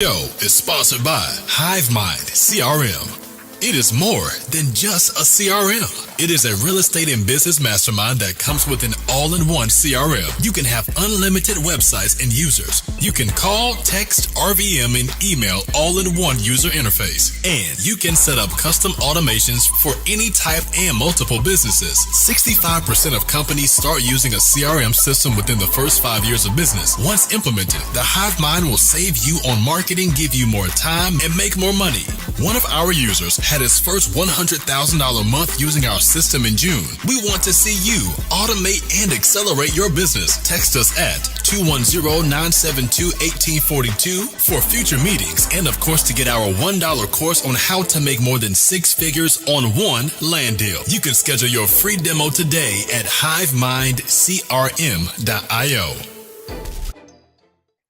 Show is sponsored by HiveMind CRM. It is more than just a CRM. It is a real estate and business mastermind that comes with an all-in-one CRM. You can have unlimited websites and users. You can call, text, RVM, and email all in one user interface. And you can set up custom automations for any type and multiple businesses. 65% of companies start using a CRM system within the first 5 years of business. Once implemented, the HiveMind will save you on marketing, give you more time, and make more money. One of our users had his first $100,000 month using our system in June. We want to see you automate and accelerate your business. Text us at 210-972-1842 for future meetings and, of course, to get our $1 course on how to make more than 6 figures on one land deal. You can schedule your free demo today at hivemindcrm.io.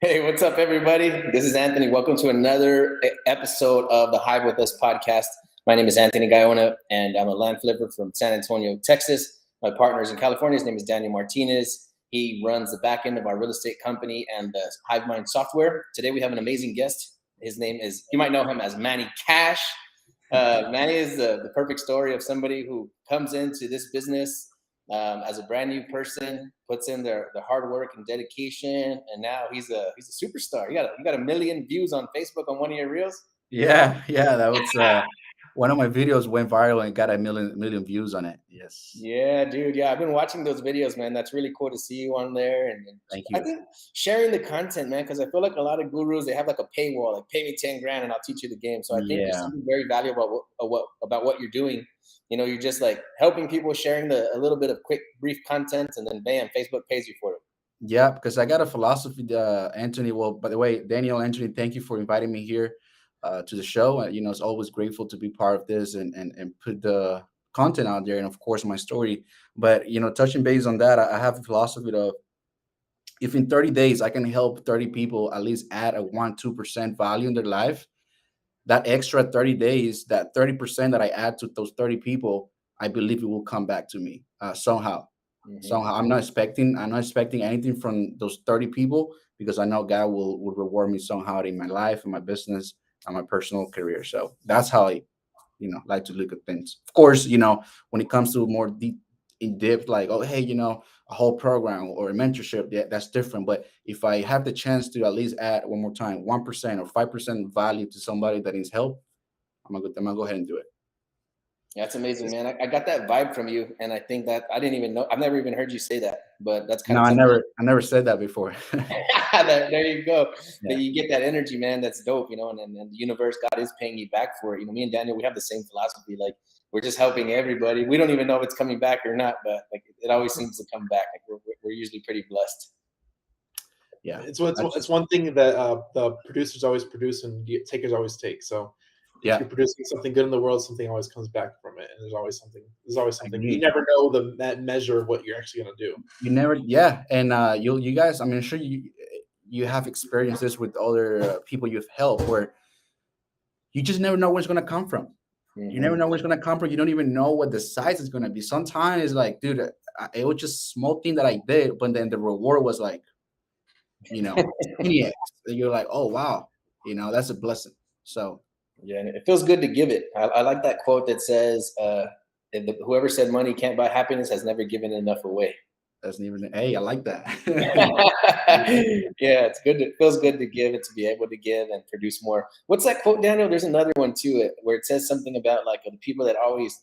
Hey, what's up, everybody? This is Anthony. Welcome to another episode of the Hive With Us podcast. My name is Anthony Gaiona, and I'm a land flipper from San Antonio, Texas. My partner is in California. His name is Daniel Martinez. He runs the back end of our real estate company and the HiveMind software. Today, we have an amazing guest. His name is, you might know him as Manny Cash. Manny is the perfect story of somebody who comes into this business as a brand new person, puts in their hard work and dedication, and now he's a superstar. You got a million views on Facebook on one of your reels. Yeah, that was one of my videos went viral and got a million views on it. Yes. Yeah, dude. Yeah, I've been watching those videos, man. That's really cool to see you on there. And Thank you. I think sharing the content, man, because I feel like a lot of gurus, they have like a paywall, like pay me 10 grand and I'll teach you the game. So I think there's something very valuable about what you're doing. You know, you're just like helping people, sharing a little bit of quick, brief content, and then bam, Facebook pays you for it. Yeah, because I got a philosophy, Anthony. Well, by the way, Daniel, Anthony, thank you for inviting me here to the show. It's always grateful to be part of this and put the content out there, and of course my story. But touching base on that, I have a philosophy of if in 30 days I can help 30 people at least add a 1-2% value in their life, that extra 30 days, that 30% that I add to those 30 people, I believe it will come back to me somehow. Mm-hmm. Somehow, I'm not expecting anything from those 30 people because I know God will reward me somehow in my life, in my business, and my personal career. So that's how I, like to look at things. Of course, when it comes to more deep in depth, like, oh, hey, a whole program or a mentorship, yeah, that's different. But if I have the chance to at least add one more time, 1% or 5% value to somebody that needs help, I'm gonna go ahead and do it. Yeah, that's amazing, man. I got that vibe from you, and I think that I didn't even know. I've never even heard you say that, but that's kind of. I never said that before. There you go. Yeah. You get that energy, man. That's dope, and the universe, God is paying you back for it. Me and Daniel, we have the same philosophy. Like we're just helping everybody. We don't even know if it's coming back or not, but like it always seems to come back. Like we're usually pretty blessed. Yeah, it's one thing that the producers always produce and takers always take. So. Yeah. If you're producing something good in the world, something always comes back from it, and there's always something. You never know that measure of what you're actually going to do. You never, yeah. And you guys, I mean, I'm sure you have experienced this with other people you've helped, where you just never know where it's going to come from. Mm-hmm. You never know where it's going to come from. You don't even know what the size is going to be. Sometimes it's like, dude, it was just a small thing that I did, but then the reward was like, 20x. You're like, oh wow, that's a blessing. So. Yeah, and it feels good to give it. I like that quote that says, whoever said money can't buy happiness has never given enough away. Hey, I like that. Yeah, it's good. It feels good to give and to be able to give and produce more. What's that quote, Daniel? There's another one too, where it says something about like the people that always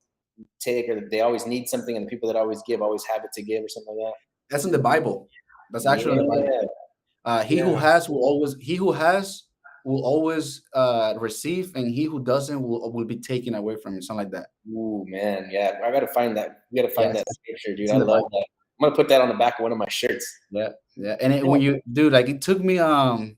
take or they always need something, and the people that always give always have it to give, or something like that. That's in the Bible. That's actually in the Bible. He who has will always receive, and he who doesn't will be taken away from him. Something like that. Ooh, man. Yeah, I got to find that. We got to find that scripture, dude. I love that. I'm going to put that on the back of one of my shirts. Yeah. And when you do, like, it took me a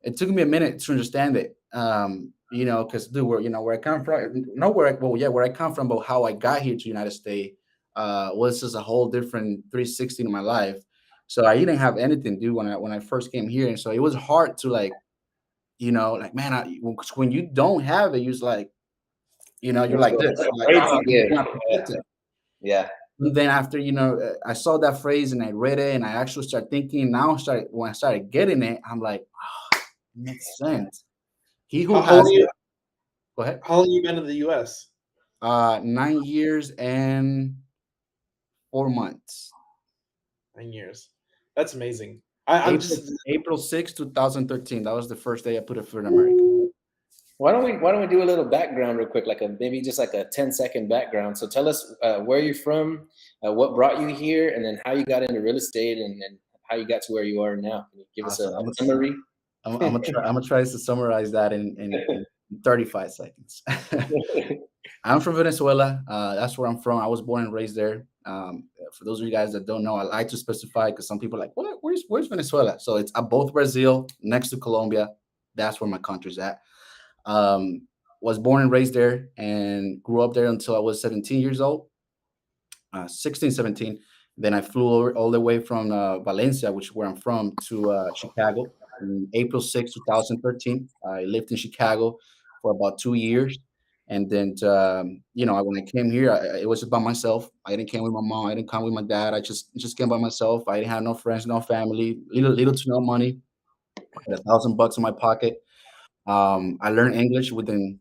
minute to understand it. Because dude, where I come from, where I come from, but how I got here to United States was just a whole different 360 in my life. So I didn't have anything to do when I first came here, and so it was hard to man, when you don't have it, you're like, you're like this. Yeah. And then after I saw that phrase and I read it and I actually started thinking. Now when I started getting it, I'm like, Makes sense. He who How has long it. you Go ahead. how long you been in the U.S.? 9 years and 4 months. 9 years. That's amazing. I'm April just April 6th, 2013. That was the first day I put a foot in America. Why don't we do a little background real quick, like a maybe just like a 10-second background. So tell us where you're from, what brought you here, and then how you got into real estate, and how you got to where you are now. Can you give us a Awesome. summary? I'm gonna try. I'm gonna try to summarize that in 35 seconds. I'm from Venezuela. That's where I'm from. I was born and raised there. For those of you guys that don't know, I like to specify because some people are like, "What? Where's Venezuela?" So it's both Brazil next to Colombia. That's where my country's at. Um, was born and raised there and grew up there until I was 17 years old, 16, 17. Then I flew all the way from Valencia, which is where I'm from, to Chicago in April 6th, 2013. I lived in Chicago for about 2 years. And then, when I came here, it was just by myself. I didn't come with my mom. I didn't come with my dad. I just came by myself. I didn't have no friends, no family, little to no money. I had $1,000 in my pocket. I learned English within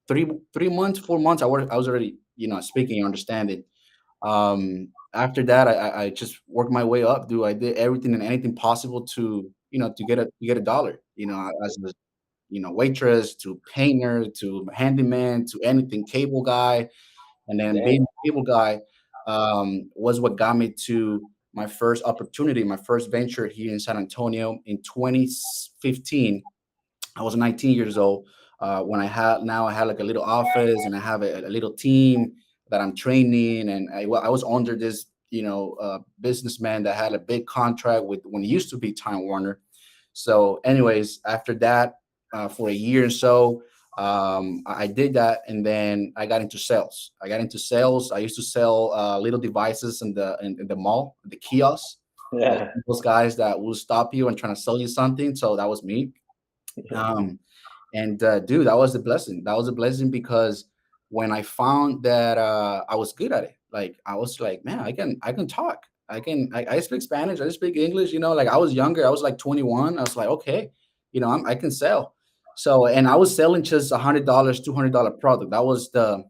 3 months, 4 months. I was already, speaking and understanding. After that, I just worked my way up, dude. I did everything and anything possible to get a dollar, as a waitress to painter to handyman to anything, cable guy, and then Dang. being a cable guy was what got me to my first opportunity, my first venture here in San Antonio in 2015. I was 19 years old when I had like a little office and I have a little team that I'm training, and I was under this businessman that had a big contract with when it used to be Time Warner. So, anyways, after that, for a year or so, I did that, and then I got into sales. I used to sell little devices in the mall, the kiosks. Those, Yeah. those guys that will stop you and trying to sell you something. So that was me. Um, and dude, that was a blessing. That was a blessing because when I found that I was good at it, like I was like, man, I can talk. I speak Spanish. I speak English. Like I was younger. I was like 21. I was like, okay, I can sell. So and I was selling just $100, $200 product. That was the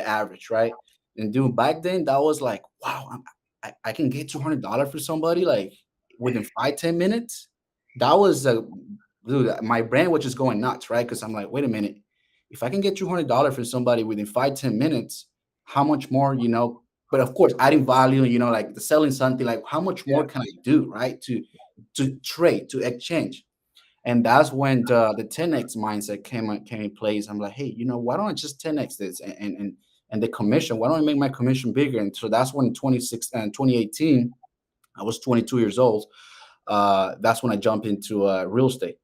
average, right? And dude, back then that was like, wow, I can get $200 for somebody like within 5-10 minutes. That was a dude, my brain was just going nuts, right? Because I'm like, wait a minute, if I can get $200 from somebody within 5-10 minutes, how much more, But of course, adding value, like the selling something, like how much Yeah. more can I do, right? To trade, to exchange, and that's when the 10x mindset came in place. I'm like, hey, why don't I just 10x this and the commission? Why don't I make my commission bigger? And so that's when 2018, I was 22 years old. That's when I jumped into real estate.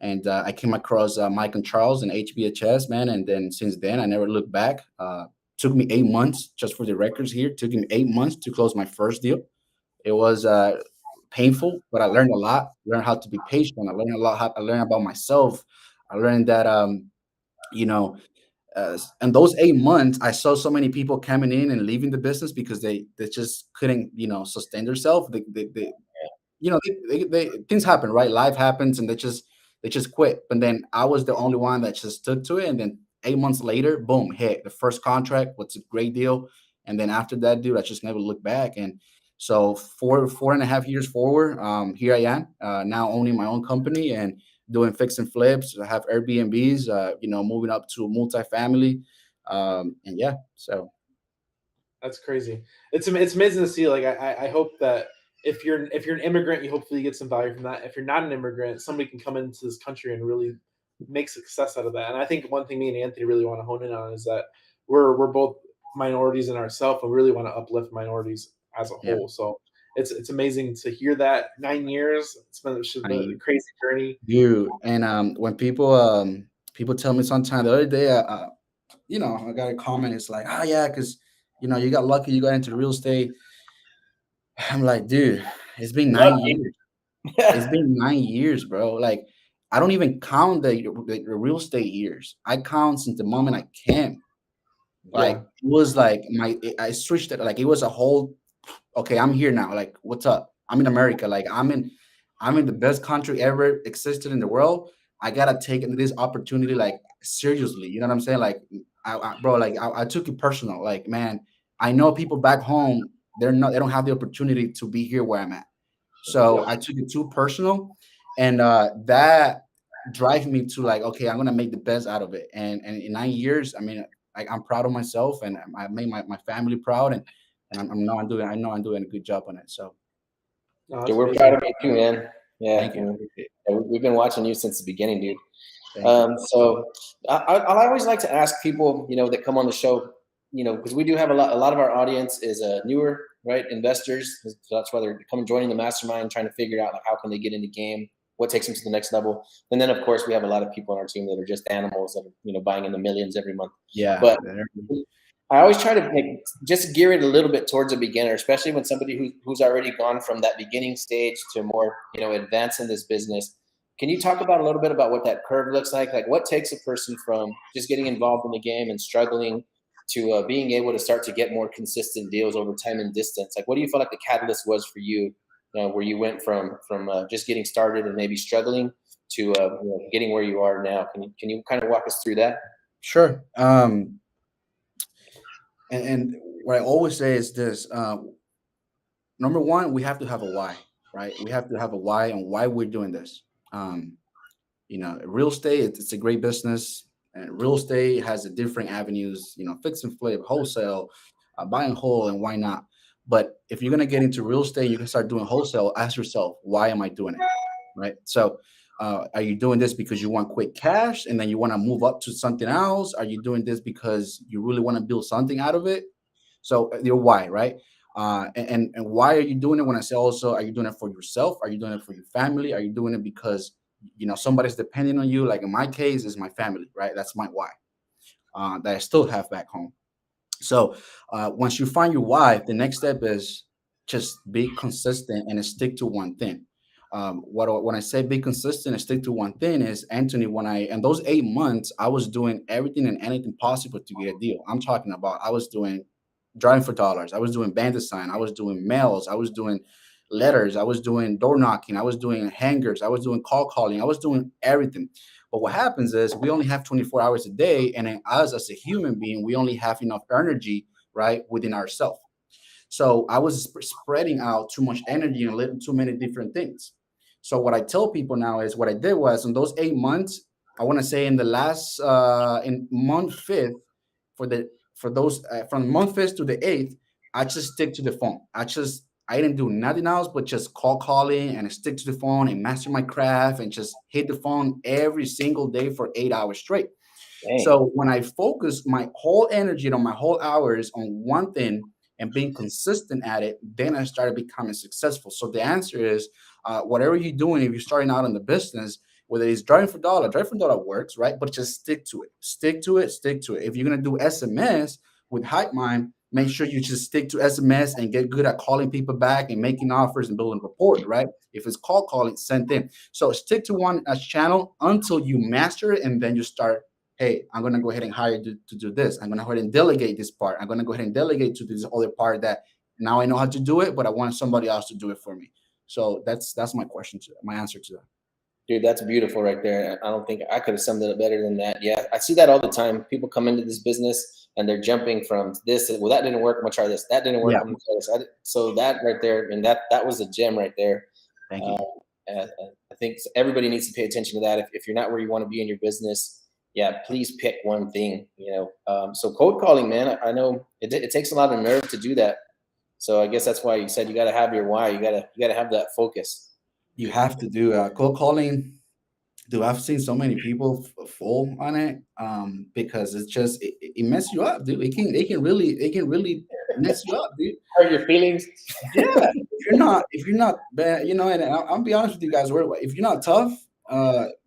And I came across Mike and Charles and HBHS, man. And then since then, I never looked back. Took me 8 months, just for the records here, took me 8 months to close my first deal. It was painful, but I learned a lot. Learned how to be patient. I learned a lot. I learned about myself. I learned that, you know, and those 8 months, I saw so many people coming in and leaving the business because they just couldn't, sustain themselves. Things happen, right? Life happens, and they just quit. But then I was the only one that just stood to it, and then 8 months later, boom, hit the first contract. What's a great deal. And then after that, dude, I just never looked back. And so 4.5 years forward, here I am, now owning my own company and doing fix and flips. I have Airbnbs, moving up to multifamily, and yeah, so That's crazy. It's amazing to see. Like I hope that if you're an immigrant, you hopefully get some value from that. If you're not an immigrant, somebody can come into this country and really make success out of that. And I think one thing me and Anthony really want to hone in on is that we're both minorities in ourselves, and we really want to uplift minorities as a yeah, whole. So it's amazing to hear that 9 years. It's been a I crazy journey. do. And when people tell me sometime, the other day, I got a comment. It's like, oh yeah, because you got lucky, you got into real estate. I'm like, dude, it's been nine Lucky. years. It's been 9 years, bro. Like, I don't even count the real estate years. I count since the moment I came. Like, Yeah. it was like I switched it. Like, it was a whole. Okay, I'm here now. Like, what's up? I'm in America. Like, I'm in the best country ever existed in the world. I gotta take this opportunity like seriously. You know what I'm saying? Like, bro, like I took it personal. Like, man, I know people back home, they don't have the opportunity to be here where I'm at. So I took it too personal, and that drives me to like, okay, I'm gonna make the best out of it. And in 9 years, I mean, I'm proud of myself, and I made my family proud, and I know I'm doing a good job on it. So Dude, we're proud of you too, man. Yeah, thank you. We've been watching you since the beginning, dude. So I always like to ask people, that come on the show, because we do have a lot of our audience is newer, right? Investors. So that's why they're coming joining the mastermind, trying to figure out like how can they get into game, what takes them to the next level. And then of course we have a lot of people on our team that are just animals that are, buying in the millions every month. Yeah. But I always try to just gear it a little bit towards a beginner, especially when somebody who's already gone from that beginning stage to more, advance in this business. Can you talk about a little bit about what that curve looks like? Like what takes a person from just getting involved in the game and struggling to being able to start to get more consistent deals over time and distance? Like what do you feel like the catalyst was for you, where you went from just getting started and maybe struggling to getting where you are now? Can you kind of walk us through that? Sure. And what I always say is this: number one, we have to have a why, right? We have to have a why and why we're doing this. Real estate, it's a great business, and real estate has a different avenues, fix and flip, wholesale, buy and hold, and why not? But if you're gonna get into real estate, you can start doing wholesale. Ask yourself, why am I doing it, right? So, are you doing this because you want quick cash and then you want to move up to something else? Are you doing this because you really want to build something out of it? So your why, right? And why are you doing it? When I say also, are you doing it for yourself? Are you doing it for your family? Are you doing it because somebody's depending on you? Like in my case, is my family, right? That's my why that I still have back home. So once you find your why, the next step is just be consistent and stick to one thing. When I say be consistent and stick to one thing is, Anthony, in those 8 months, I was doing everything and anything possible to get a deal. I'm talking about I was doing driving for dollars. I was doing band design. I was doing mails. I was doing letters. I was doing door knocking. I was doing hangers. I was doing call calling. I was doing everything. But what happens is we only have 24 hours a day. And then us as a human being, we only have enough energy, right, within ourselves. So I was spreading out too much energy and too many different things. So what I tell people now is what I did was in those 8 months, I want to say in the last, in month fifth, for those from month fifth to the eighth, I just stick to the phone. I didn't do nothing else but just calling and stick to the phone and master my craft and just hit the phone every single day for 8 hours straight. Dang. So when I focus my whole energy on my whole hours on one thing and being consistent at it, then I started becoming successful. So the answer is whatever you're doing, if you're starting out in the business, whether it's driving for dollar works, right? But just stick to it. If you're going to do SMS with HypeMind, make sure you just stick to SMS and get good at calling people back and making offers and building rapport, right? If it's call calling, send in. So stick to one channel until you master it, and then you start, hey, I'm going to go ahead and hire you to do this. I'm going to go ahead and delegate this part. I'm going to go ahead and delegate to this other part that now I know how to do it, but I want somebody else to do it for me. So that's my answer to that. Dude, that's beautiful right there. I don't think I could have summed it up better than that. Yeah, I see that all the time. People come into this business and they're jumping from this. Well, that didn't work. I'm gonna try this. That didn't work. Yeah. I'm gonna try this. So that right there, and that was a gem right there. Thank you. I think everybody needs to pay attention to that. If you're not where you want to be in your business, yeah, please pick one thing. So cold calling, man. I know it takes a lot of nerve to do that. So I guess that's why you said you got to have your why. You gotta have that focus. You have to do cold calling. Dude, I've seen so many people fall on it because it's just it messes you up, dude. It can really mess you up, dude. Hurt your feelings. Yeah, if you're not bad, and I'll be honest with you guys. If you're not tough,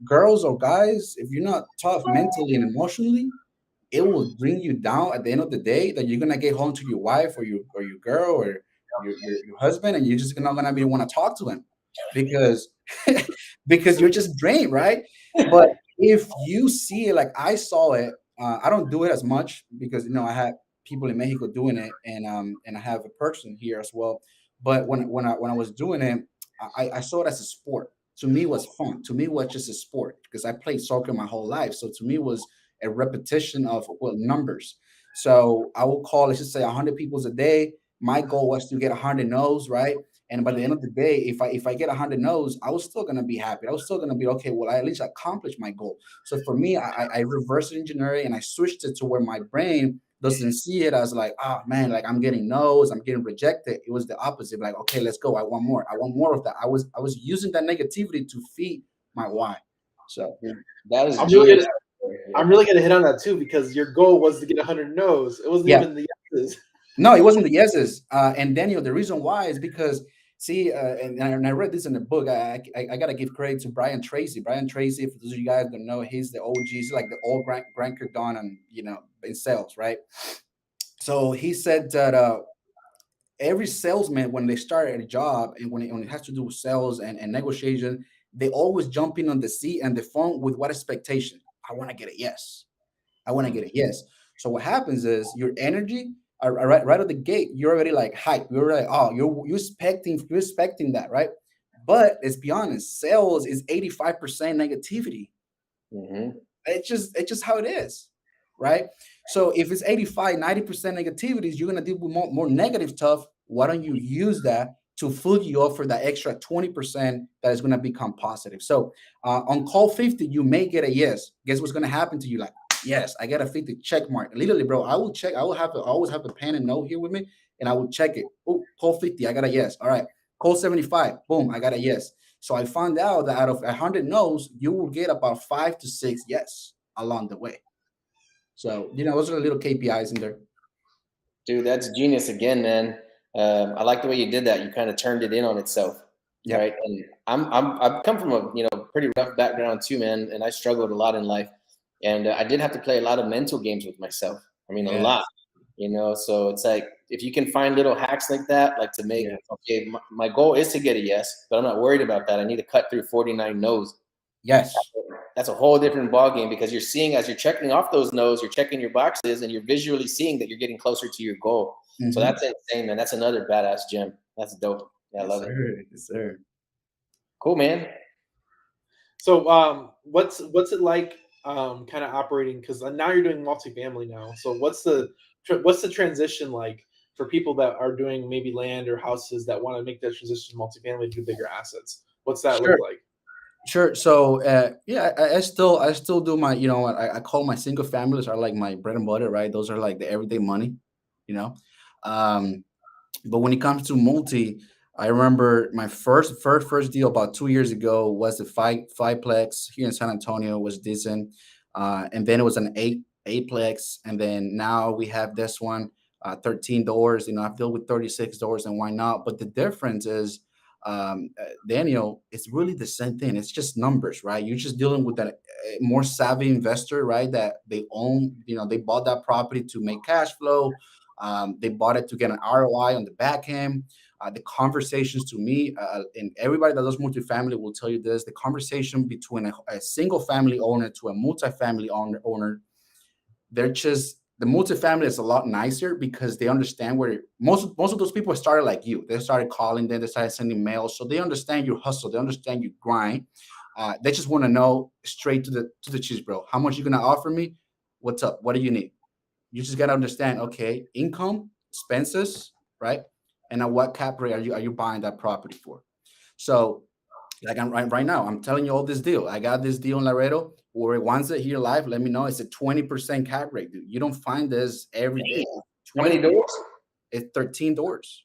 girls or guys, if you're not tough mentally and emotionally, it will bring you down at the end of the day. That you're gonna get home to your wife or your girl or your husband, and you're just not gonna be want to talk to him because you're just drained, right? But if you see it like I saw it, I don't do it as much because I have people in Mexico doing it, and I have a person here as well. But when I was doing it, I saw it as a sport. To me, it was fun. To me, it was just a sport because I played soccer my whole life. So to me, it was a repetition of numbers. So I will call, let's just say 100 people's a day. My goal was to get 100 no's, right? And by the end of the day, if I get 100 no's, I was still gonna be happy. I was still gonna be okay. Well, I at least accomplished my goal. So for me, I reverse engineered and I switched it to where my brain doesn't see it as like, oh man, like I'm getting no's, I'm getting rejected. It was the opposite. Like, okay, let's go. I want more. I want more of that. I was using that negativity to feed my why. So that is I'm really gonna hit on that too, because your goal was to get 100 no's. It wasn't even the yeses. No, it wasn't the yeses. And Daniel, the reason why is because see, and I read this in the book. I gotta give credit to Brian Tracy. Brian Tracy, for those of you guys don't know, he's the OG. He's like the old Grant Cardone, and in sales, right? So he said that every salesman, when they start at a job and when it has to do with sales and negotiation, they always jump in on the seat and the phone with what expectation? I want to get a yes. I want to get a yes. So what happens is your energy, right out of the gate, you're already like hype. You're like, oh, you're expecting that, right? But let's be honest, sales is 85% negativity. Mm-hmm. It's just how it is, right? So if it's 85, 90% negativities, you're gonna deal with more negative stuff. Why don't you use that to fill you up for that extra 20% that is gonna become positive? So on call 50, you may get a yes. Guess what's gonna happen to you? Like, yes, I got a 50 check mark. Literally, bro, I will check. I always have a pen and note here with me, and I will check it. Oh, call 50, I got a yes. All right. Call 75, boom, I got a yes. So I found out that out of 100 no's, you will get about 5 to 6 yes along the way. So, those are the little KPIs in there. Dude, that's genius again, man. I like the way you did that. You kind of turned it in on itself. Yeah. Right. And I've come from a pretty rough background too, man. And I struggled a lot in life. And I did have to play a lot of mental games with myself. I mean, a lot, so it's like, if you can find little hacks like that, like to make, okay, my goal is to get a yes, but I'm not worried about that. I need to cut through 49 no's. Yes. That's a whole different ballgame, because you're seeing, as you're checking off those no's, you're checking your boxes, and you're visually seeing that you're getting closer to your goal. Mm-hmm. So that's insane, man. That's another badass gem. That's dope. Yeah, I love it. Yes, sir. Cool, man. So what's it like kind of operating, because now you're doing multifamily now, so what's the transition like for people that are doing maybe land or houses that want to make that transition to multifamily to bigger assets? What's that look like? Sure. So I still do my, I call my single families are like my bread and butter, right? Those are like the everyday money, but when it comes to multi, I remember my first deal about 2 years ago was the fiveplex here in San Antonio. Was decent, and then it was an eightplex, and then now we have this one, 13 doors. I've dealt with 36 doors, and why not? But the difference is, Daniel, it's really the same thing. It's just numbers, right? You're just dealing with that more savvy investor, right? That they own, they bought that property to make cash flow. They bought it to get an ROI on the back end. The conversations, to me, and everybody that does multifamily will tell you this, the conversation between a single family owner to a multifamily owner, they're just, the multifamily is a lot nicer because they understand where most of those people started like you. They started calling, then they started sending mails. So they understand your hustle. They understand your grind. They just want to know straight to the cheese, bro. How much you going to offer me? What's up? What do you need? You just got to understand, okay, income, expenses, right? And at what cap rate are you buying that property for? So like I'm right now, I'm telling you all this deal. I got this deal in Laredo where once it here live, let me know. It's a 20% cap rate, dude. You don't find this every day. How many doors? It's 13 doors.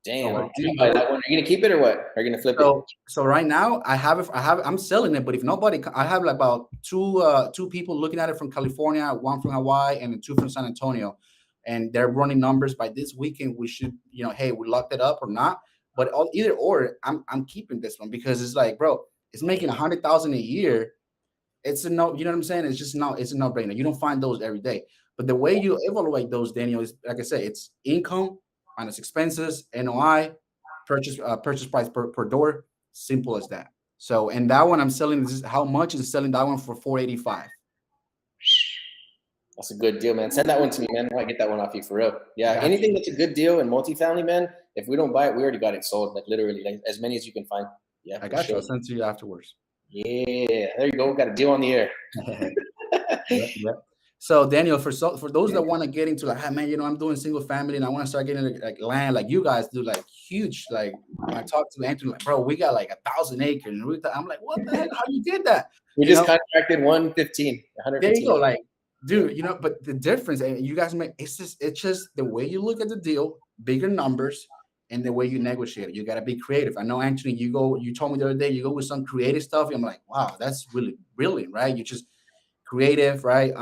Damn. Are you gonna keep it or what? Are you gonna flip it? So right now I'm selling it, but if nobody, I have like about two people looking at it from California, one from Hawaii, and two from San Antonio. And they're running numbers by this weekend. We should, hey, we locked it up or not. But either or, I'm keeping this one because it's like, bro, it's making $100,000 a year. It's a no, you know what I'm saying? It's just it's a no-brainer. You don't find those every day. But the way you evaluate those, Daniel, is like I said, it's income minus expenses, NOI, purchase price per door. Simple as that. So, and that one I'm selling, how much is selling that one for $485? That's a good deal, man. Send that one to me, man. I might get that one off you for real. Yeah, anything that's a good deal in multifamily, man, if we don't buy it, we already got it sold. Like literally, like as many as you can find. Yeah, I got you. I'll send it to you afterwards. Yeah, there you go. Got a deal on the air. Yep. So Daniel, for those that want to get into like, hey, man, I'm doing single family and I want to start getting like land, like you guys do, like huge. Like when I talked to Anthony, like, bro, we got like 1,000 acres, and I'm like, what the heck? How you did that? We just contracted 115. There you go, like, dude. But the difference, and you guys it's just the way you look at the deal, bigger numbers, and the way you negotiate it. You got to be creative. I know, Anthony, you told me the other day, you go with some creative stuff. I'm like, wow, that's really brilliant, right? You just creative, right?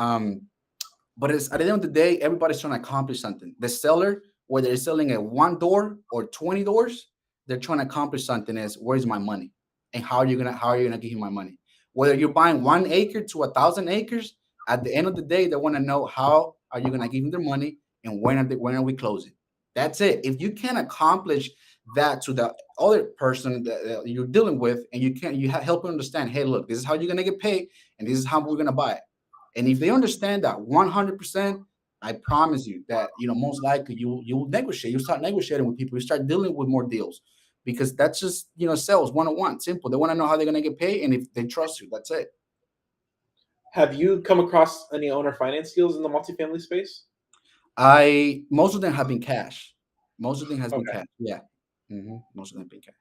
But it's at the end of the day, everybody's trying to accomplish something. The seller, whether they're selling at 1 door or 20 doors, they're trying to accomplish something. Is where's my money, and how are you gonna give me my money? Whether you're buying 1 acre to 1,000 acres, at the end of the day, they want to know how are you gonna give them their money, and when are we closing? That's it. If you can't accomplish that to the other person that you're dealing with, and you help them understand, hey, look, this is how you're gonna get paid, and this is how we're gonna buy it. And if they understand that 100%, I promise you that most likely you'll negotiate. You start negotiating with people. You start dealing with more deals, because that's just sales 101. Simple. They want to know how they're gonna get paid, and if they trust you, that's it. Have you come across any owner finance deals in the multifamily space? Most of them have been cash. Most of them has been cash. Yeah, most of them have been cash.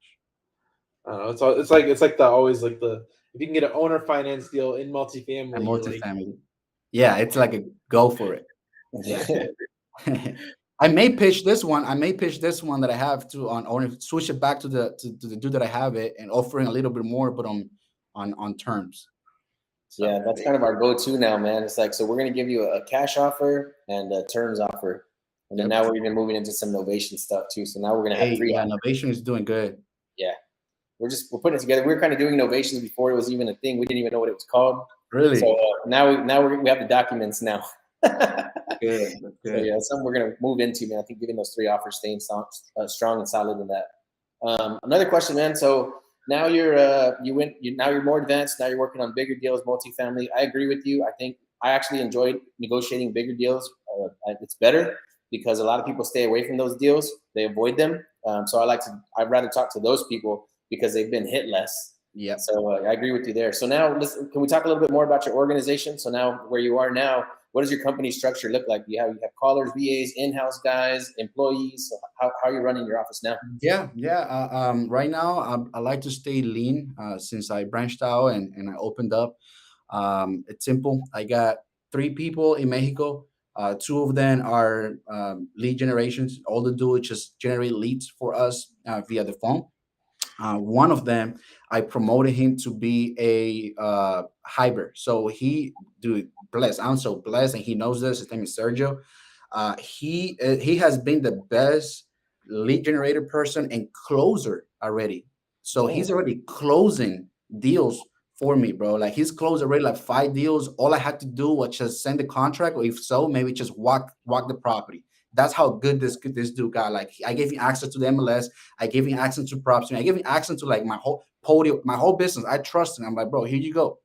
It's like the always like the if you can get an owner finance deal in multifamily. Yeah, it's like a go for it. Yeah. I may pitch this one that I have to on switch it back to the dude that I have it, and offering a little bit more, but on terms. So, yeah, that's kind of our go-to now, man. It's like, so we're going to give you a cash offer and a terms offer. And then now we're even moving into some novation stuff too. So now we're going to have 3. Yeah, novation is doing good. Yeah. We're putting it together. We were kind of doing novations before it was even a thing. We didn't even know what it was called. Really? So now we have the documents now. Good. So yeah, that's something we're going to move into, man. I think giving those 3 offers, staying strong and solid in that. Another question, man. So now you're more advanced. Now you're working on bigger deals, multifamily. I agree with you. I think I actually enjoyed negotiating bigger deals. It's better because a lot of people stay away from those deals. They avoid them. So I'd rather talk to those people because they've been hit less. Yeah. So I agree with you there. So now, can we talk a little bit more about your organization? So now, where you are now, what does your company structure look like? You have callers, VAs, in-house guys, employees. So how are you running your office now? Yeah. Right now, I like to stay lean since I branched out and I opened up. It's simple. I got 3 people in Mexico. 2 of them are lead generations. All they do is just generate leads for us via the phone. One of them, I promoted him to be a hybrid. So blessed. I'm so blessed, and he knows this. His name is Sergio. He has been the best lead generator person and closer already. So he's already closing deals for me, bro. Like he's closed already like 5 deals. All I had to do was just send the contract, or if so, maybe just walk the property. That's how good this dude got. Like I gave him access to the MLS. I gave him access to property. I gave him access to like my whole podium, my whole business. I trust him. I'm like, bro, here you go.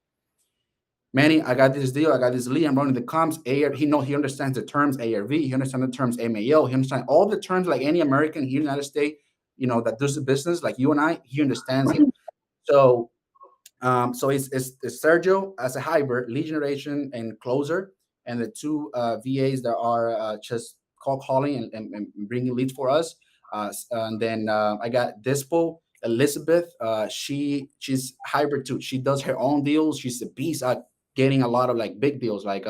Manny, I got this deal. I got this lead. I'm running the comps. He understands the terms ARV. He understands the terms MAO. He understands all the terms like any American here in the United States, that does the business like you and I. He understands it. So it's Sergio as a hybrid, lead generation and closer, and the 2 VAs that are just calling and bringing leads for us. And then I got Dispo, Elizabeth. She's hybrid too. She does her own deals. She's a beast at getting a lot of like big deals, like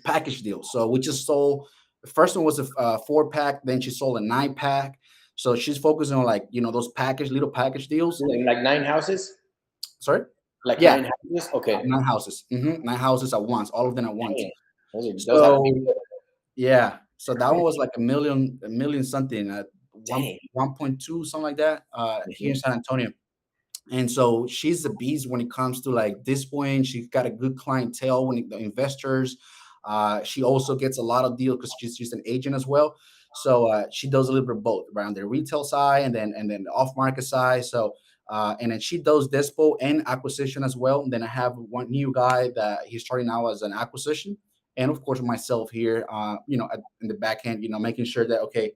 package deals. So we just sold. The first one was a 4-pack. Then she sold a 9-pack. So she's focusing on like those little package deals. Like 9 houses. Sorry? Like 9 houses? Okay. 9 houses. 9 houses at once. All of them at once. Yeah. So that one was like a million something at 1.2, something like that, here in San Antonio. And so she's a beast when it comes to like this point. She's got a good clientele the investors. She also gets a lot of deals because she's an agent as well. So she does a little bit of both around the retail side and then the off-market side. So and then she does dispo and acquisition as well. And then I have one new guy that he's starting out as an acquisition. And of course, myself here, in the back end, making sure that, okay,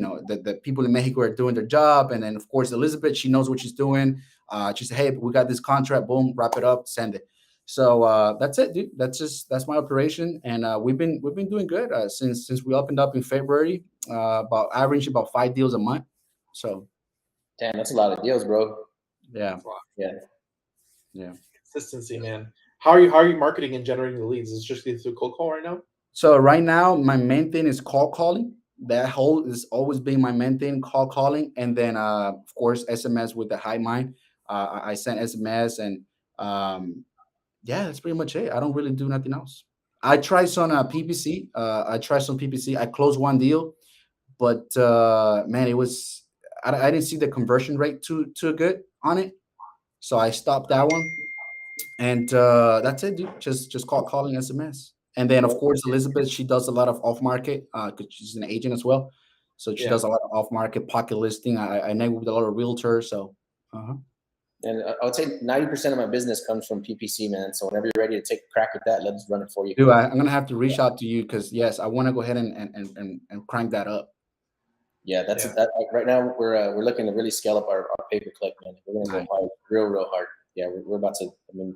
the people in Mexico are doing their job. And then, of course, Elizabeth, she knows what she's doing. She said, hey, we got this contract. Boom, wrap it up, send it. So that's it, dude. That's my operation. And we've been doing good since we opened up in February, about average about 5 deals a month. So. Damn, that's a lot of deals, bro. Yeah. Yeah. Consistency, man. How are you marketing and generating the leads? Is it just through cold call right now? So right now, my main thing is call calling. That whole is always been my main thing, call calling, and then of course SMS with the Hive Mind. I send SMS, and yeah, that's pretty much it. I don't really do nothing else. I tried some PPC. I closed one deal, but man, it was I didn't see the conversion rate too good on it, so I stopped that one. And that's it, dude. Just calling SMS. And then, of course, Elizabeth, she does a lot of off market because she's an agent as well. So she does a lot of off market pocket listing. I network with a lot of realtors. So, and I would say 90% of my business comes from PPC, man. So whenever you're ready to take a crack at that, let's run it for you. Dude, I'm gonna have to reach out to you because yes, I want to go ahead and crank that up. Yeah, that. Right now, we're looking to really scale up our pay per click, man. We're gonna go hard, real hard. Yeah, we're about to. I mean,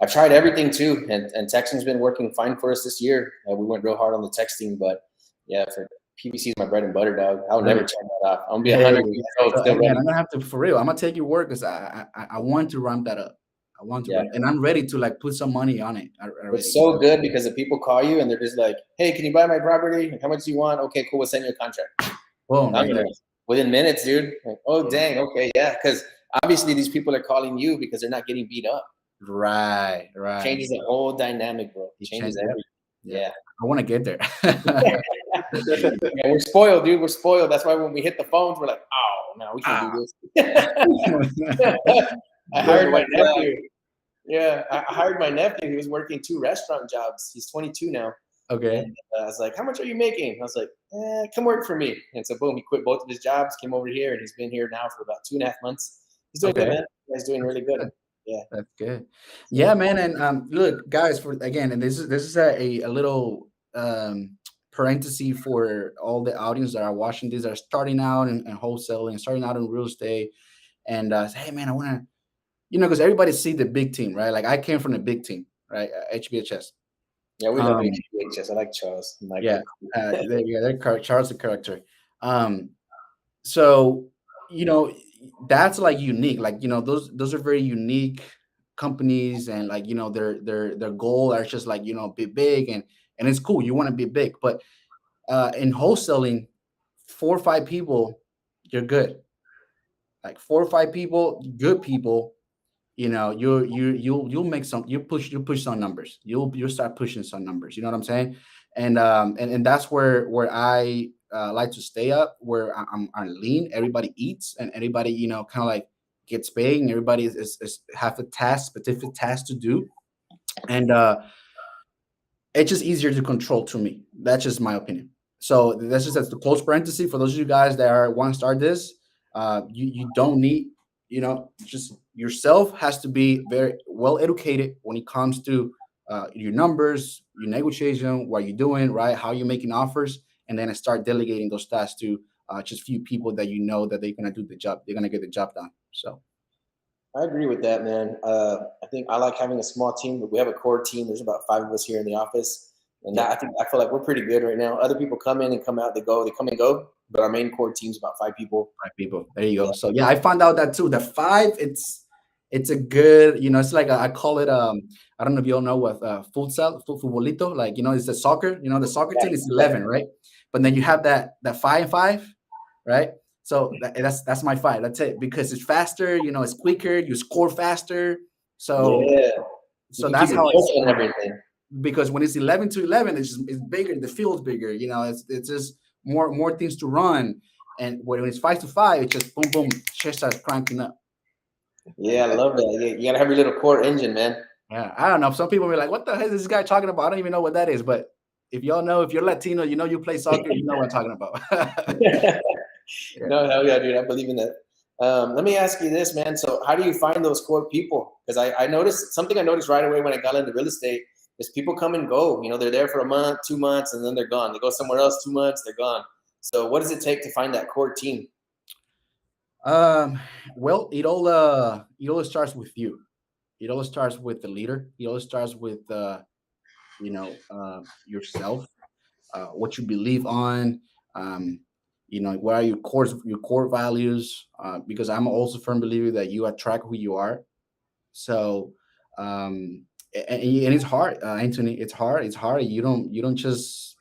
I've tried everything too, and texting's been working fine for us this year. We went real hard on the texting, but yeah, for PPC is my bread and butter, dog. I'll never turn that off. I'm gonna be 100 years old. So, again, I'm gonna have to, for real. I'm gonna take your word because I want to ramp that up. I want to, and I'm ready to like put some money on it. It's so good because the people call you and they're just like, "Hey, can you buy my property? How much do you want? Okay, cool. We'll send you a contract." Boom, within minutes, dude. Like, oh, dang. Okay, yeah, because obviously these people are calling you because they're not getting beat up. Right. Changes the whole dynamic, bro. It changes everything. Yeah. I want to get there. Yeah, we're spoiled, dude. We're spoiled. That's why when we hit the phones, we're like, oh, no, we can't do this. I hired my nephew. Yeah, I hired my nephew. He was working 2 restaurant jobs. He's 22 now. Okay. And I was like, how much are you making? I was like, come work for me. And so, boom, he quit both of his jobs, came over here, and he's been here now for about 2.5 months. He's doing good, man. He's doing really good. Yeah, that's good. Yeah, man. And look, guys, for again, and this is a little parenthesis for all the audience that are watching this, that are starting out in wholesaling, starting out in real estate, and say, hey, man, I want to, because everybody see the big team, right? Like I came from the big team, right? HBHS. Yeah, we love HBHS. I like Charles. Charles the character. So that's like unique. Like those are very unique companies, and like their goal are just like be big, and it's cool. You want to be big, but in wholesaling, 4 or 5 people, you're good. Like 4 or 5 people, good people. You'll make some. You push some numbers. You'll start pushing some numbers. You know what I'm saying? And that's where I like to stay up. Where I'm lean. Everybody eats, and everybody kind of like gets paid, and everybody is have a specific task to do, and it's just easier to control to me. That's just my opinion. So that's the close parenthesis for those of you guys that want to start this. You don't need. Just yourself has to be very well educated when it comes to your numbers, your negotiation, what you're doing, right? How you're making offers, and then start delegating those tasks to just few people that that they're gonna do the job. They're gonna get the job done. So, I agree with that, man. I think I like having a small team, but we have a core team. There's about 5 of us here in the office, and I feel like we're pretty good right now. Other people come in and come out. They come and go. But our main core team's about 5 people. 5 people. There you go. So yeah, I found out that too. The 5, it's a good, it's like I call it. I don't know if you all know what futbolito, like it's the soccer. The soccer team is 11, right? But then you have that 5 and 5, right? So that's my 5. That's it, because it's faster. It's quicker. You score faster. So so that's how it's everything. Because when it's 11 to 11, it's bigger. The field's bigger. It's just more things to run, and when it's 5 to 5, it's just boom boom, shit starts cranking up. Yeah, I love that. You gotta have your little core engine, man. Yeah, I don't know. Some people be like, "What the hell is this guy talking about?" I don't even know what that is. But if y'all know, if you're Latino, you play soccer, you know what I'm talking about. No, hell yeah, dude. I believe in that. Let me ask you this, man. So, how do you find those core people? Because I noticed something. I noticed right away when I got into real estate. Is people come and go. They're there for a month, 2 months, and then they're gone. They go somewhere else, 2 months, they're gone. So what does it take to find that core team? Well, it all starts with you. It all starts with the leader. It all starts with yourself, what you believe on. Um, what are your core values? Because I'm also a firm believer that you attract who you are. So, and it's hard, Anthony. It's hard. It's hard. You don't just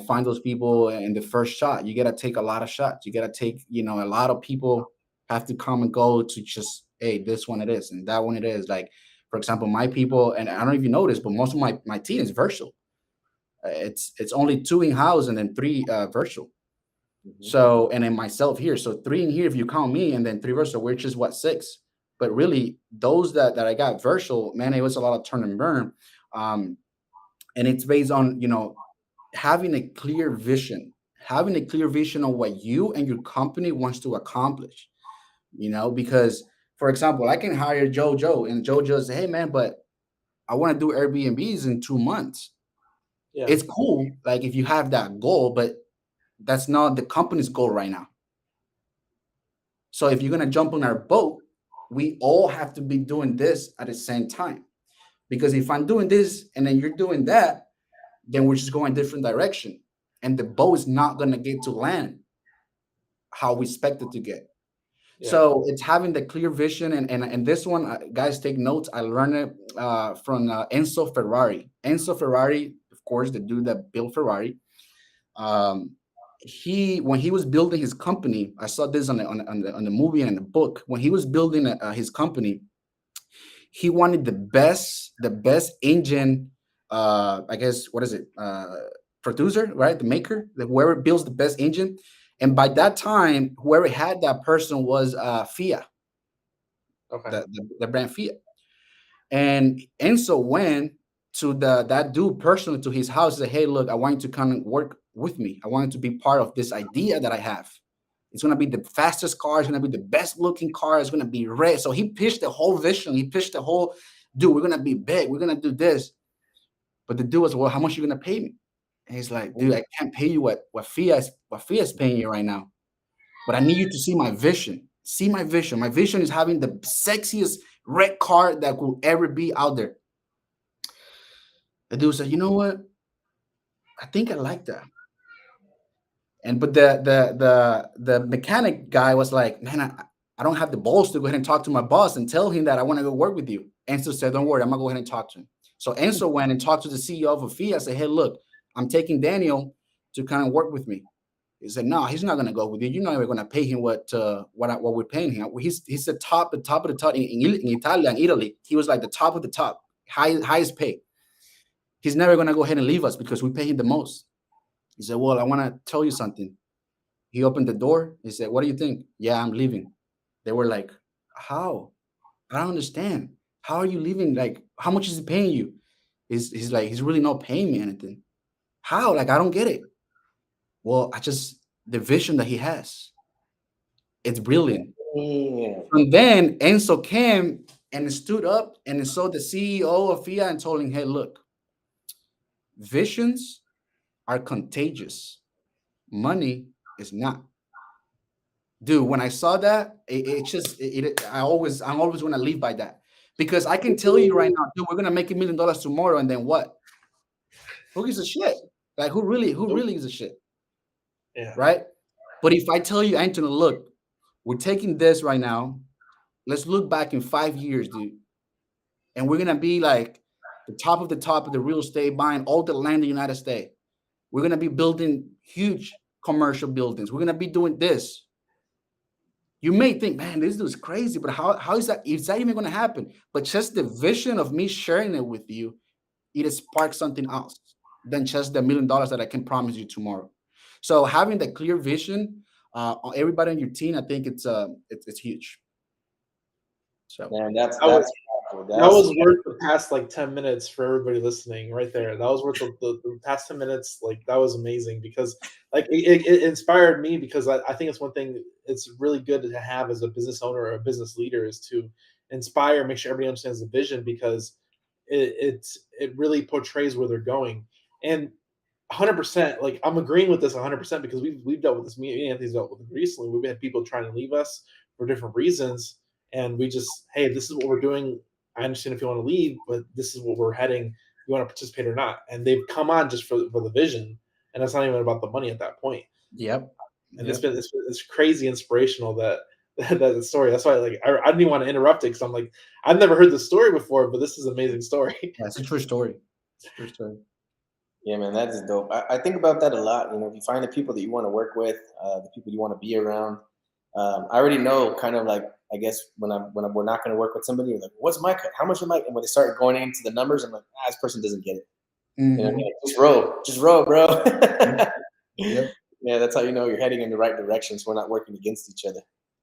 find those people in the first shot. You gotta take a lot of shots. You gotta take a lot of people have to come and go to just, hey, this one it is and that one it is. Like, for example, my people, and I don't know if you noticed, but most of my team is virtual. It's only two in house and then three virtual. So, and then myself here. So three in here if you count me, and then three virtual, which is what, six. But really, those that I got virtual, man, it was a lot of turn and burn. Um, and it's based on having a clear vision, of what you and your company wants to accomplish. Because, for example, I can hire Jojo, and Jojo say, hey man, but I want to do Airbnbs in 2 months. Yeah. It's cool, like if you have that goal, but that's not the company's goal right now. So if you're going to jump on our boat, we all have to be doing this at the same time. Because if I'm doing this and then you're doing that, then we're just going different direction. And the boat is not going to get to land how we expect it to get. Yeah. So it's having the clear vision. And this one, guys, take notes. I learned it from Enzo Ferrari. Enzo Ferrari, of course, the dude that built Ferrari. When he was building his company, I saw this on the movie and in the book. When he was building his company, he wanted the best engine. I guess, what is it? Producer, right? The maker, whoever builds the best engine. And by that time, whoever had that person was Fiat, okay, the brand Fiat. And Enzo went to that dude personally to his house and said, hey, look, I want you to come and work with me. I want you to be part of this idea that I have. It's going to be the fastest car. It's going to be the best looking car. It's going to be red. So he pitched the whole vision. He pitched the whole, dude, we're going to be big. We're going to do this. But the dude was, well, how much are you going to pay me? And he's like, dude, I can't pay you what Fiat is paying you right now. But I need you to see my vision. See my vision. My vision is having the sexiest red car that could ever be out there. The dude said, you know what? I think I like that. But the mechanic guy was like, man, I don't have the balls to go ahead and talk to my boss and tell him that I want to go work with you. Enzo said, don't worry, I'm gonna go ahead and talk to him. So Enzo went and talked to the CEO of Fiat. Said, hey, look, I'm taking Daniel to kind of work with me. He said, no, he's not going to go with you. You're not even going to pay him what we're paying him. He's the top of the top in Italy. He was like the top of the top, highest pay. He's never going to go ahead and leave us because we pay him the most. He said, well, I want to tell you something. He opened the door. He said, what do you think? Yeah, I'm leaving. They were like, how? I don't understand. How are you leaving? Like, how much is he paying you? He's like, he's really not paying me anything. How? Like, I don't get it. Well, the vision that he has, it's brilliant. Yeah. And then Enzo came and stood up and saw the CEO of Fiat and told him, hey, look, visions are contagious. Money is not. Dude, when I saw that, I'm always going to live by that. Because I can tell you right now, dude, we're going to make $1 million tomorrow, and then what? Who gives a shit? Like, who really gives a shit? Yeah. Right? But if I tell you, Anthony, look, we're taking this right now. Let's look back in 5 years, dude. And we're going to be like the top of the real estate, buying all the land in the United States. We're going to be building huge commercial buildings. We're going to be doing this. You may think, man, this is crazy, but how is that even going to happen? But just the vision of me sharing it with you, it sparks something else than just the $1 million that I can promise you tomorrow. So having the clear vision, everybody on your team, I think it's huge. So man, that was worth the past like 10 minutes for everybody listening right there. That was worth the past 10 minutes. Like, that was amazing because like it inspired me, because I think it's one thing it's really good to have as a business owner or a business leader is to inspire, make sure everybody understands the vision, because it really portrays where they're going. And 100%. Like, I'm agreeing with this 100% because we've dealt with this. Me and Anthony's dealt with it recently. We've had people trying to leave us for different reasons, and we just, hey, this is what we're doing. I understand if you want to leave, but this is what we're heading. You want to participate or not? And they've come on just for the vision, and it's not even about the money at that point. Yep. And it's crazy inspirational that story. That's why I didn't even want to interrupt it because I'm like, I've never heard this story before, but this is an amazing story. That's a true story. It's a true story. Yeah, man, that is dope. I think about that a lot. You know, if you find the people that you want to work with, the people you want to be around. I already know, kind of like, I guess when we're not going to work with somebody, like, what's my cut? How much am I? And when they start going into the numbers, I'm like, this person doesn't get it. Mm-hmm. You know, just roll, bro. Yep. Yeah, that's how you know you're heading in the right direction. So we're not working against each other.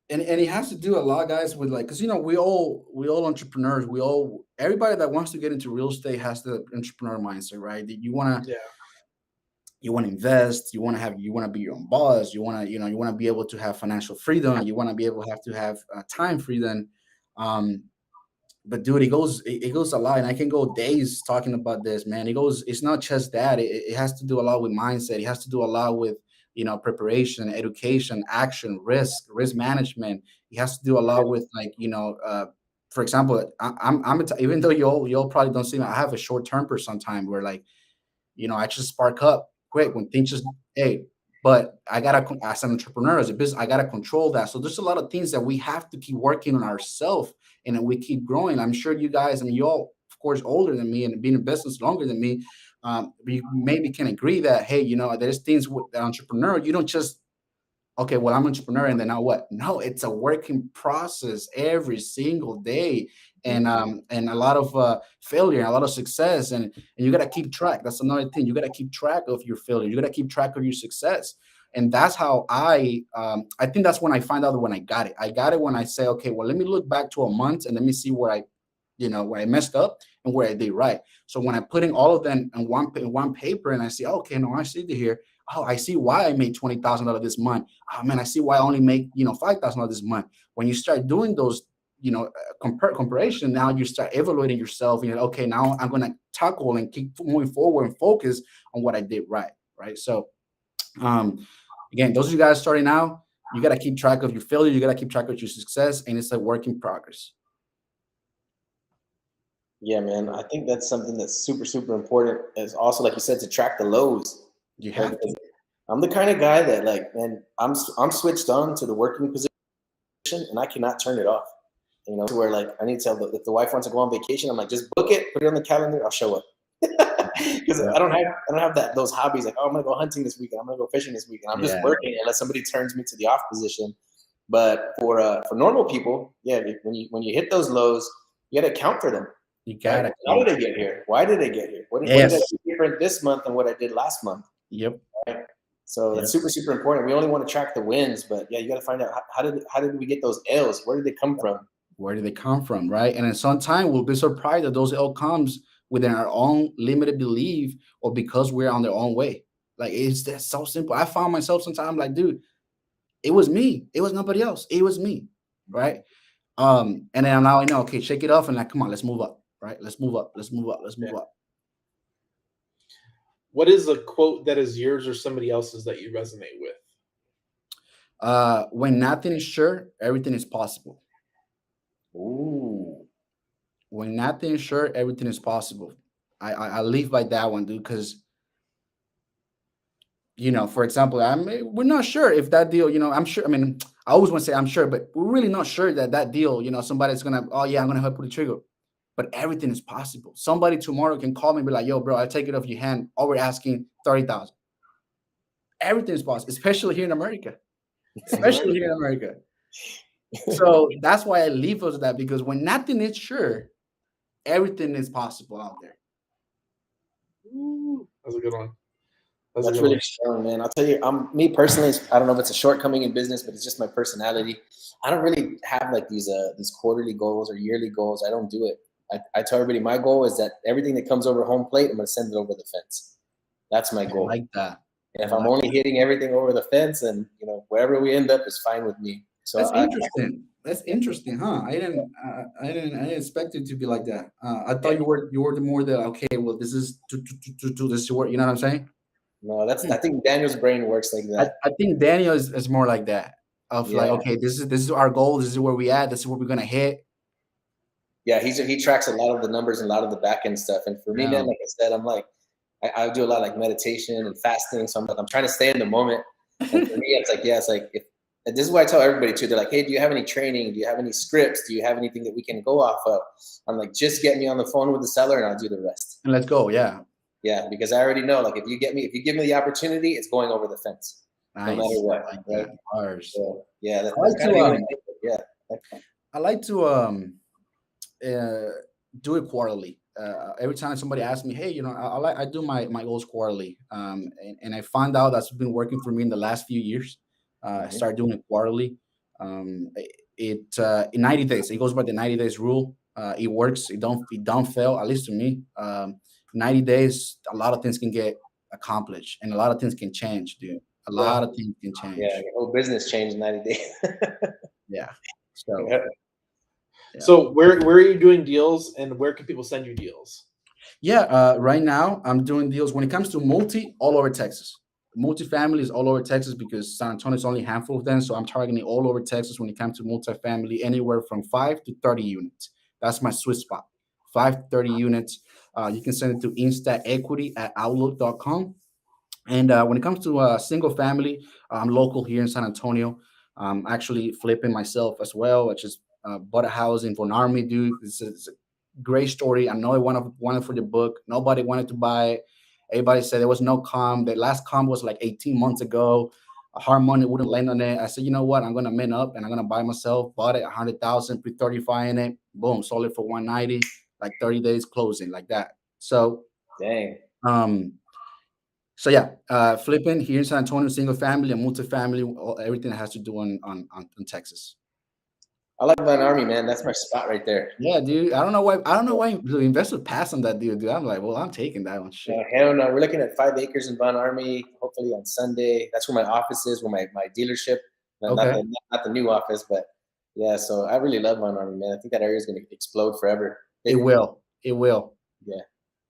And it has to do a lot, guys, with like, because we all entrepreneurs, everybody that wants to get into real estate has the entrepreneur mindset, right? That you want to invest, you want to be your own boss, you want to be able to have financial freedom, you want to be able to have time freedom. But dude, it goes a lot, and I can go days talking about this, man. It's not just that. It has to do a lot with mindset. It has to do a lot with preparation, education, action, risk management. It has to do a lot with for example, even though you all probably don't see me, I have a short temper sometimes where like, I just spark up quick when things just but I gotta, as an entrepreneur, as a business, I gotta control that. So there's a lot of things that we have to keep working on ourselves, and then we keep growing. I'm sure you guys, you all, of course, older than me and been in business longer than me. You maybe can agree that, hey, there's things with the entrepreneur. You don't just, okay, well, I'm an entrepreneur, and then now what? No, it's a working process every single day, and a lot of failure, and a lot of success, and you got to keep track. That's another thing. You got to keep track of your failure. You got to keep track of your success, and that's how I think that's when I find out when I got it. I got it when I say, okay, well, let me look back to a month and let me see where I messed up and where I did right. So when I put in all of them in one paper, and I see, okay, no, I see it here. Oh, I see why I made $20,000 this month. Oh man, I see why I only make $5,000 this month. When you start doing those, comparison, now you start evaluating yourself. And okay, now I'm gonna tackle and keep moving forward and focus on what I did right. So, again, those of you guys starting out, you gotta keep track of your failure. You gotta keep track of your success, and it's a work in progress. Yeah, man. I think that's something that's super, super important. Is also, like you said, to track the lows. You have to. I'm the kind of guy that, like, man, I'm switched on to the working position, and I cannot turn it off. To where, like, I need to tell if the wife wants to go on vacation, I'm like, just book it, put it on the calendar, I'll show up. Because I don't have those hobbies like, oh, I'm gonna go hunting this weekend, I'm gonna go fishing this weekend. I'm just working unless somebody turns me to the off position. But for normal people, when you hit those lows, you got to account for them. You got it. How did I get here? Why did I get here? What did I do different this month than what I did last month? Yep. Right? So that's super, super important. We only want to track the wins, but you got to find out how did we get those L's? Where did they come from? Where did they come from, right? And then sometimes we'll be surprised that those L comes within our own limited belief or because we're on their own way. Like, that's so simple. I found myself sometimes like, dude, it was me. It was nobody else. It was me, right? And then now I know, okay, shake it off and like, come on, let's move up, right? Let's move up. Let's move up. Let's move up. What is a quote that is yours or somebody else's that you resonate with? When nothing is sure, everything is possible. Ooh. When nothing is sure, everything is possible. I live by that one, dude, because, for example, we're not sure if that deal, I'm sure. I mean, I always want to say I'm sure, but we're really not sure that deal, somebody's going to, oh, yeah, I'm going to help pull the trigger. But everything is possible. Somebody tomorrow can call me and be like, yo, bro, I'll take it off your hand. All we're asking, $30,000. Everything is possible, especially here in America. So that's why I leave us with that, because when nothing is sure, everything is possible out there. Ooh, that's a good one. That's really strong, man. I'll tell you, me personally, I don't know if it's a shortcoming in business, but it's just my personality. I don't really have like these quarterly goals or yearly goals. I don't do it. I tell everybody my goal is that everything that comes over home plate, I'm going to send it over the fence. That's my goal. I like that. And if I'm only hitting everything over the fence, and wherever we end up is fine with me. So that's interesting. That's interesting, huh? I didn't expect it to be like that. I thought you were more that, okay, well, this is to this work. You know what I'm saying? No, I think Daniel's brain works like that. I think Daniel is more like that. Of like, okay, this is our goal. This is where we at. This is what we're gonna hit. Yeah, he tracks a lot of the numbers and a lot of the back end stuff. And for me, man, like I said, I'm like, I do a lot of like meditation and fasting. So I'm trying to stay in the moment. And for me, it's like, this is why I tell everybody too. They're like, hey, do you have any training? Do you have any scripts? Do you have anything that we can go off of? I'm like, just get me on the phone with the seller and I'll do the rest. And let's go. Yeah. Yeah, because I already know, like, if you give me the opportunity, it's going over the fence. Nice. No matter what. Like right? So, yeah, that's I like to do it quarterly. Every time somebody asks me, hey, I do my goals quarterly. And I found out that's been working for me in the last few years. I started doing it quarterly. In 90 days, it goes by the 90 days rule. It works. It don't fail, at least to me. 90 days, a lot of things can get accomplished and a lot of things can change, dude. A lot of things can change. Yeah, your whole business changed in 90 days. Yeah. So where are you doing deals and where can people send you deals? Yeah, right now I'm doing deals when it comes to multi all over Texas. Multifamily is all over Texas because San Antonio is only a handful of them. So I'm targeting all over Texas when it comes to multifamily, anywhere from 5 to 30 units. That's my sweet spot. 5 to 30 units. You can send it to instaequity@outlook.com. And when it comes to single family, I'm local here in San Antonio. I'm actually flipping myself as well. I just bought a house in Von Army, dude. It's a great story. I know I wanted for the book. Nobody wanted to buy it. Everybody said there was no comp. The last comp was like 18 months ago. Hard money wouldn't land on it. I said, you know what? I'm going to man up and I'm going to buy myself. Bought it, 100,000, put 35 in it. Boom, sold it for 190. Like 30 days closing, like that. So, dang. So yeah, flipping here in San Antonio, single family and multifamily, everything that has to do on Texas. I like Von Army, man. That's my spot right there. Yeah, dude. I don't know why the investor passed on that deal, dude. I'm like, well, I'm taking that one. Shit. Hell no. We're looking at 5 acres in Von Army, hopefully on Sunday. That's where my office is, where my dealership. Okay. Not the new office, but yeah. So I really love Von Army, man. I think that area is going to explode forever. It will. Yeah.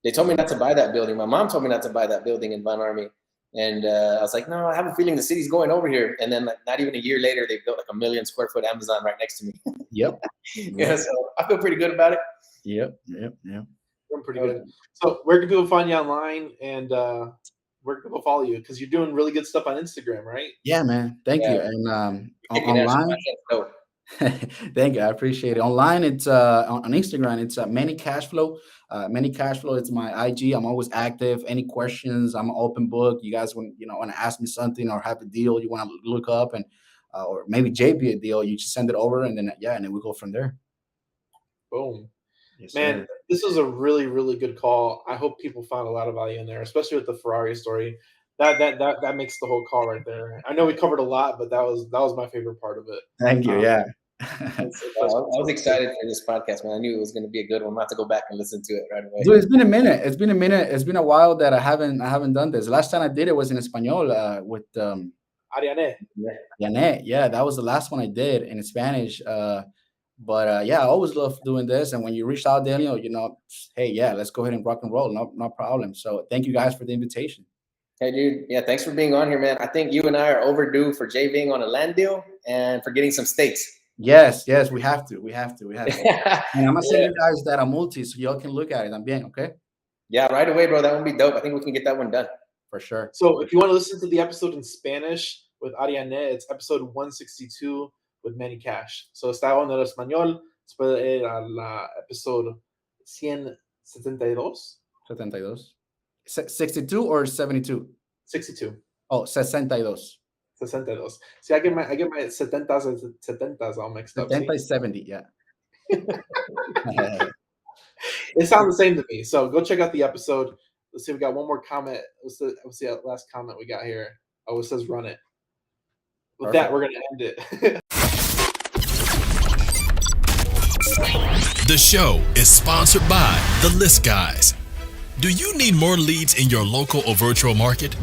They told me not to buy that building. My mom told me not to buy that building in Von Army. And I was like, no, I have a feeling the city's going over here. And then like not even a year later, they built like 1 million square foot Amazon right next to me. Yep. Yeah, so I feel pretty good about it. Yep. I'm pretty good. So where can people find you online and where can people follow you? Because you're doing really good stuff on Instagram, right? Yeah, man. Thank you. And online. Thank you. I appreciate it. Online, it's on Instagram, it's Manny Cashflow. Manny Cashflow, it's my IG. I'm always active. Any questions, I'm an open book. You guys want to ask me something or have a deal you want to look up and or maybe JP a deal, you just send it over and then we go from there. Boom. Yes, man, sir. This was a really, really good call. I hope people found a lot of value in there, especially with the Ferrari story. That makes the whole call right there. I know we covered a lot, but that was my favorite part of it. Thank you. Yeah. I was excited for this podcast, man. I knew it was going to be a good one. I'm going to have to go back and listen to it right away. Dude, it's been a minute. It's been a while that I haven't done this. The last time I did it was in Espanol with Ariane. Yeah, that was the last one I did in Spanish. But I always love doing this. And when you reached out, Daniel, hey, yeah, let's go ahead and rock and roll. No problem. So thank you guys for the invitation. Hey, dude. Yeah, thanks for being on here, man. I think you and I are overdue for JVing on a land deal and for getting some steaks. Yes, we have to. And I'm gonna send you guys that are multi so y'all can look at it. También, okay? Yeah, right away, bro. That would be dope. I think we can get that one done. For sure. So if you want to listen to the episode in Spanish with Ariane, it's episode 162 with Manny Cash. So está en el español, se puede ir al episode 172. 62 or 72? 62. Oh, 62. 62. See, I get my 70s and 70s all mixed up. 70 is 70, yeah. It sounds the same to me. So go check out the episode. Let's see, we got one more comment. Let's see that last comment we got here. Oh, it says run it. With that, we're going to end it. The show is sponsored by The List Guys. Do you need more leads in your local or virtual market?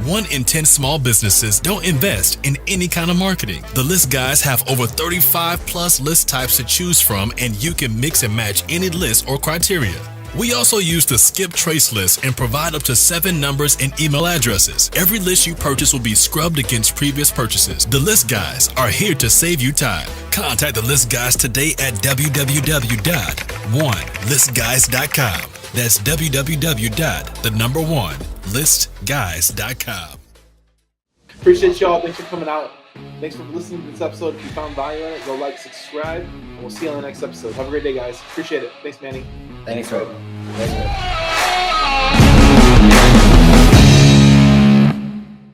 1 in 10 small businesses don't invest in any kind of marketing. The List Guys have over 35 plus list types to choose from, and you can mix and match any list or criteria. We also use the skip trace list and provide up to 7 numbers and email addresses. Every list you purchase will be scrubbed against previous purchases. The List Guys are here to save you time. Contact the List Guys today at www.onelistguys.com. That's www.1listguys.com. Appreciate y'all. Thanks for coming out. Thanks for listening to this episode. If you found value in it, go like, subscribe, and we'll see you on the next episode. Have a great day, guys. Appreciate it. Thanks, Manny. Thanks, bro. Thanks, bro.